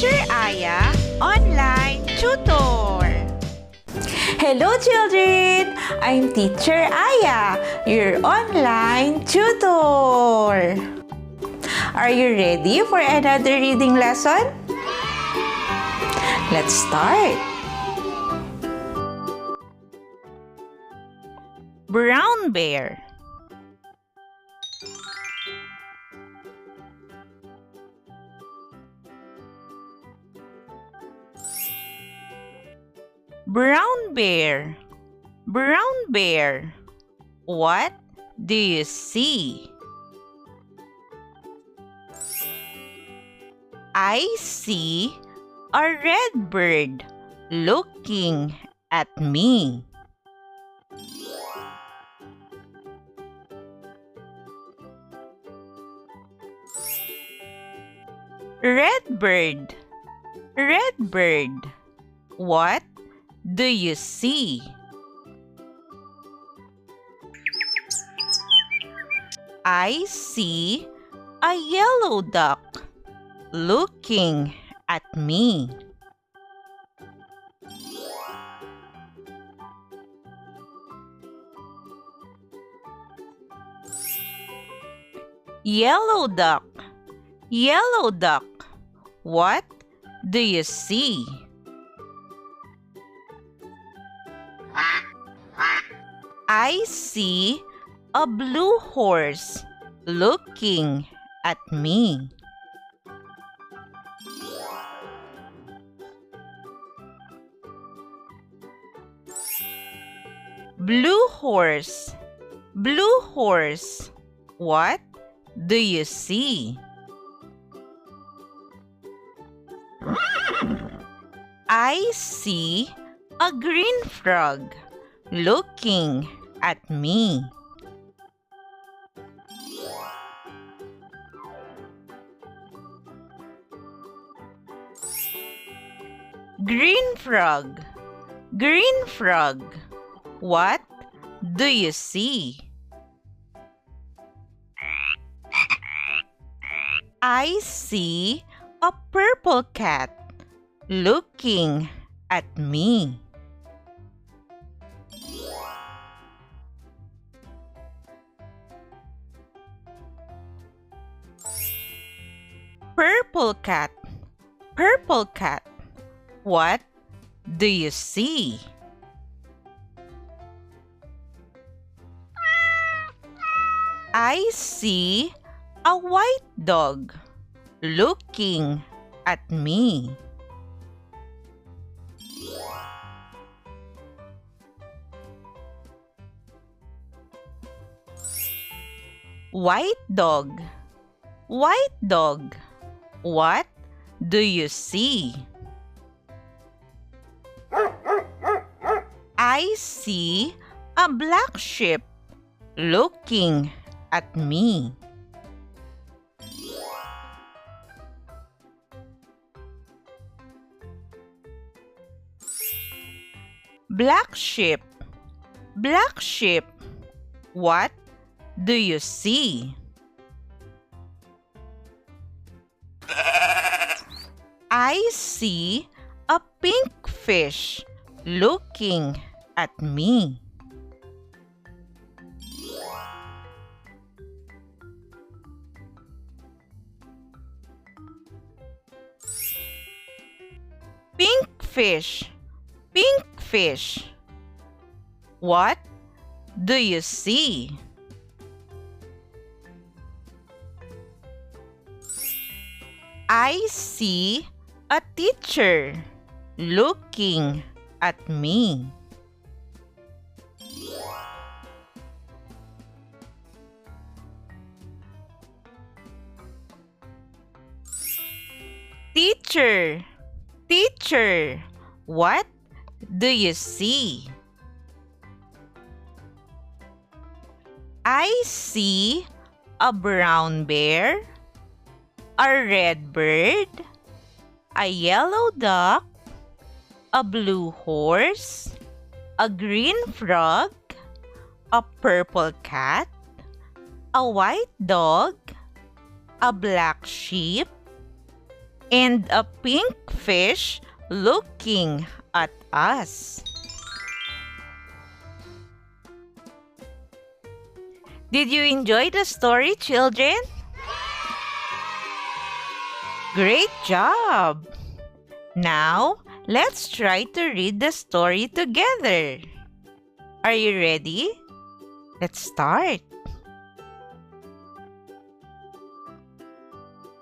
Teacher Aya Online Tutor. Hello children! I'm Teacher Aya, your online tutor. Are you ready for another reading lesson? Let's start. Brown bear. Brown bear, brown bear, what do you see? I see a red bird looking at me. Red bird, what do you see? I see a yellow duck looking at me. Yellow duck, what do you see? I see a blue horse looking at me. Blue horse, what do you see? I see a green frog looking at me. Green frog, what do you see? I see a purple cat looking at me. Purple cat, what do you see? I see a white dog looking at me. White dog, what do you see? I see a black sheep looking at me. Black sheep, what do you see? I see a pink fish looking at me. Pink fish, what do you see? I see a teacher looking at me. Teacher, what do you see? I see a brown bear, a red bird, a yellow duck, a blue horse, a green frog, a purple cat, a white dog, a black sheep, and a pink fish looking at us. Did you enjoy the story, children? Great job! Now, let's try to read the story together. Are you ready? Let's start.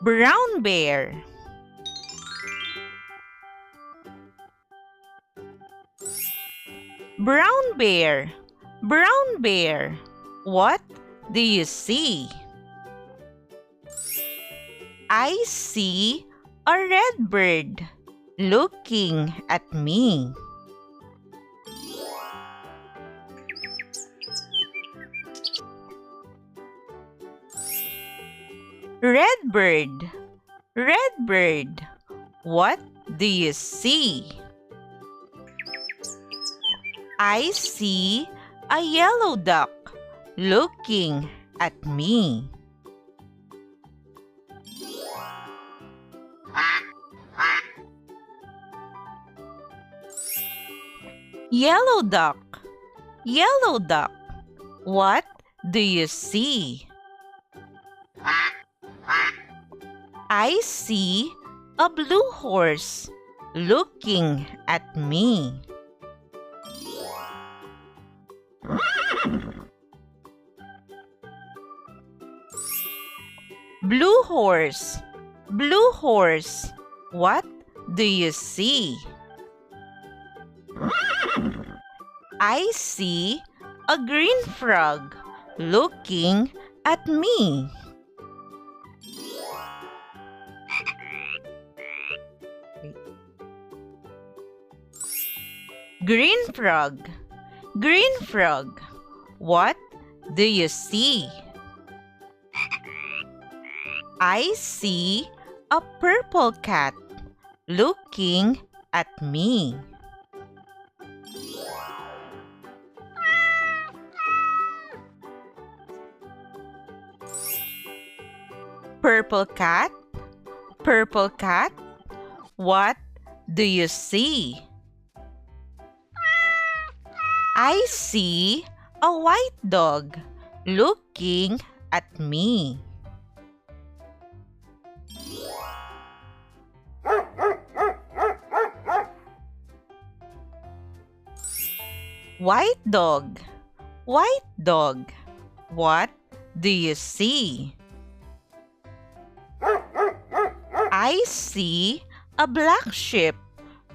Brown bear. Brown bear, brown bear, what do you see? I see a red bird looking at me. Red bird, what do you see? I see a yellow duck looking at me. Yellow duck, what do you see? I see a blue horse looking at me. Blue horse, what do you see? I see a green frog looking at me. Green frog, what do you see? I see a purple cat looking at me. Purple cat, what do you see? I see a white dog looking at me. White dog, what do you see? I see a black sheep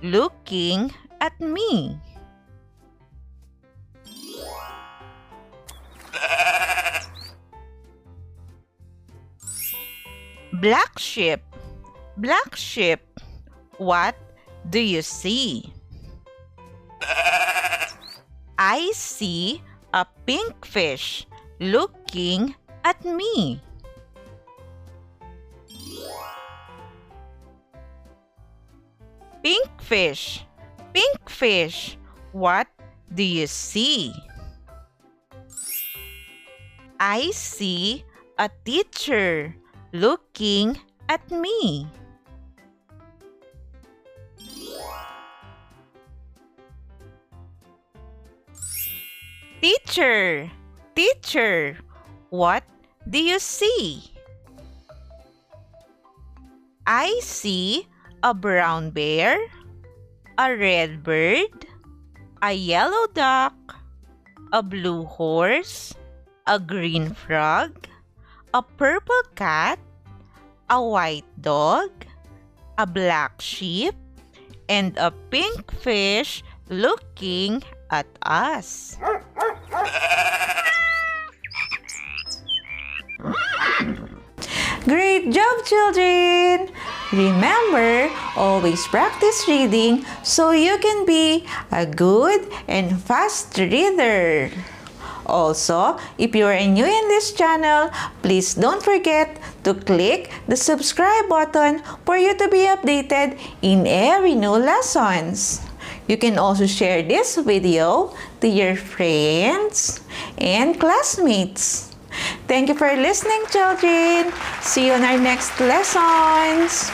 looking at me. Black sheep, what do you see? I see a pink fish looking at me. Pink fish, what do you see? I see a teacher looking at me. Teacher, what do you see? I see a brown bear, a red bird, a yellow duck, a blue horse, a green frog, a purple cat, a white dog, a black sheep, and a pink fish looking at us. Great job, children! Remember, always practice reading so you can be a good and fast reader. Also, if you are new in this channel, please don't forget to click the subscribe button for you to be updated in every new lessons. You can also share this video to your friends and classmates. Thank you for listening, children. See you on our next lessons.